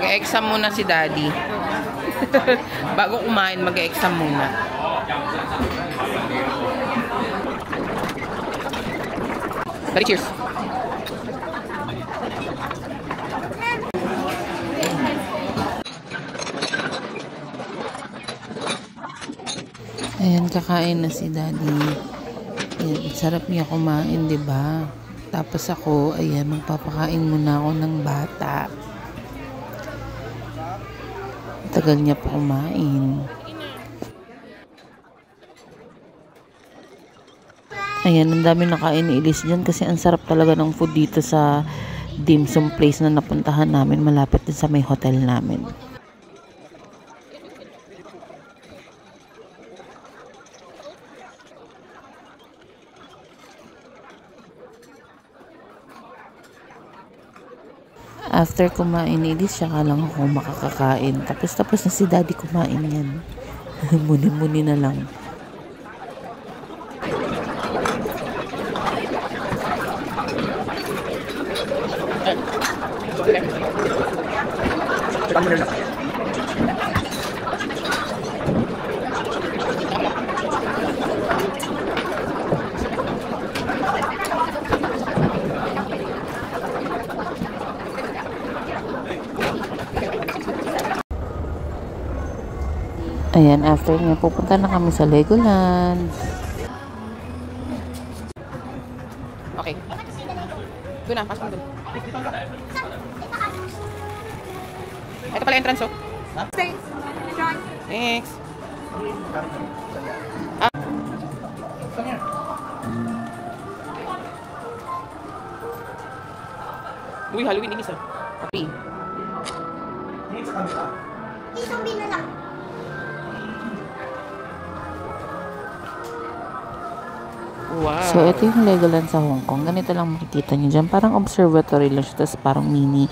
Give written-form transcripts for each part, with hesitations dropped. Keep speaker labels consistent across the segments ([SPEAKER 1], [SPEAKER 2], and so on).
[SPEAKER 1] Mag-exam muna si Daddy. Bago kumain, mag-exam muna. Daddy, cheers. Ayan, kakain na si Daddy. Ayan, sarap niya kumain, diba? Tapos ako, ayan, magpapakain muna ako ng bata. Tagal niya pa kumain. Ayan, ang dami nakain ni Elise dyan kasi ang sarap talaga ng food dito sa dim sum place na napuntahan namin. Malapit din sa may hotel namin. After kumain ni Elise, saka lang ako makakakain. Tapos na si Daddy kumain yan. Muni-muni na lang. Ayan, after niya, pupunta na kami sa Legoland. Okay. Doon na, pasok mo doon. Ito pala entrance, oh. Thanks. Thanks. Uy, Halloween ini, sir. Happy.
[SPEAKER 2] Isang bin na lang.
[SPEAKER 1] Wow.
[SPEAKER 3] So, ito yung Legoland sa Hong Kong. Ganito lang makikita nyo dyan. Parang observatory lang siya. Tapos parang mini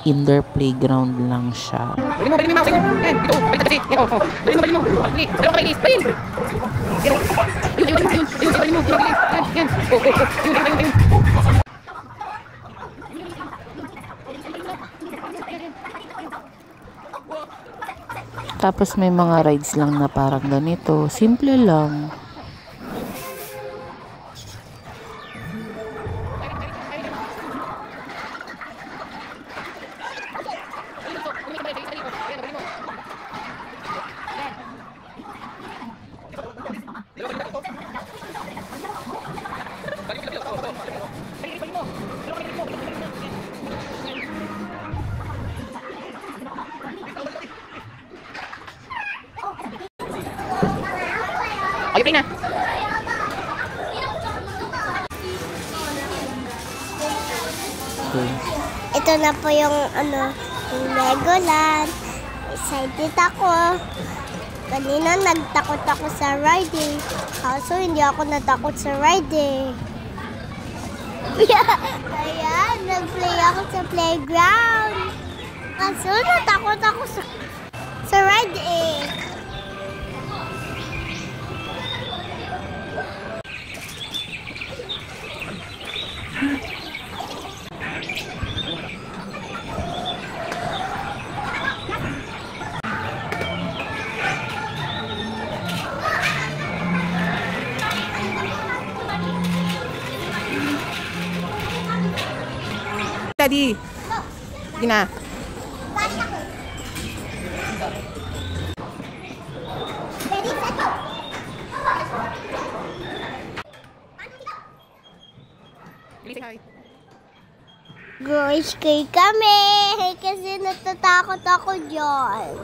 [SPEAKER 3] indoor playground lang siya.
[SPEAKER 1] Bali mo, mouse. Yan, ito. Balik kasi. Yan, oh. Bali mo. Bali. Dalawa ka kainis. Bali. Yun. Bali mo. Yan. Yun.
[SPEAKER 3] Tapos may mga rides lang na parang ganito. Simple lang.
[SPEAKER 1] Okay na.
[SPEAKER 2] Ito na po yung yung Legoland. Excited ako. Kanina nagtakot ako sa ride. Kaso hindi ako natakot sa ride. Ayan, nag-play ako sa playground. Kaso natakot ako sa ride
[SPEAKER 1] Daddy. Sige na.
[SPEAKER 2] Girls kay kami kasi natatakot ako dyan.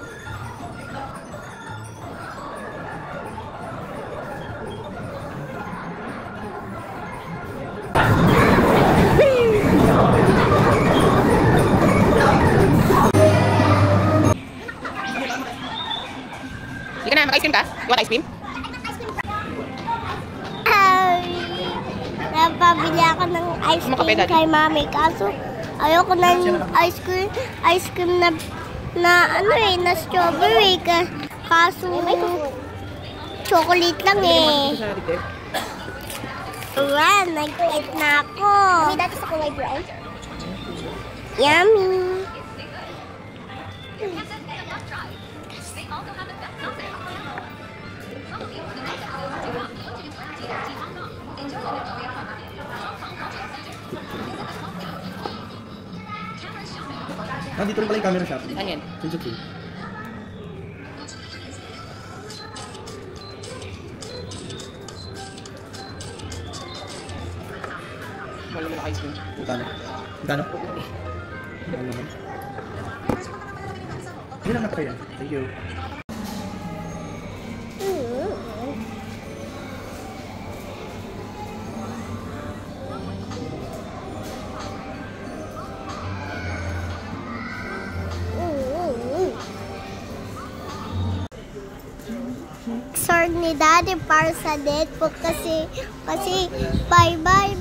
[SPEAKER 1] Sige na, mag-ice cream ka? You want ice cream?
[SPEAKER 2] Napabili ako ng ice cream kay mami. Kaso ayoko ng ice cream na strawberry. Kaso chocolate lang Ayan, nag-eat na ako. Mami, dati sa kulay brown. Yummy.
[SPEAKER 4] Dito rin pala yung camera shop.
[SPEAKER 1] Ano yan?
[SPEAKER 4] Suzuki.
[SPEAKER 1] Wala mo na ice cream.
[SPEAKER 4] Magkano? Magkano? Mahal naman. Hindi lang nakapay yan. Thank you.
[SPEAKER 2] Sword ni Daddy para sa Deadpool kasi bye-bye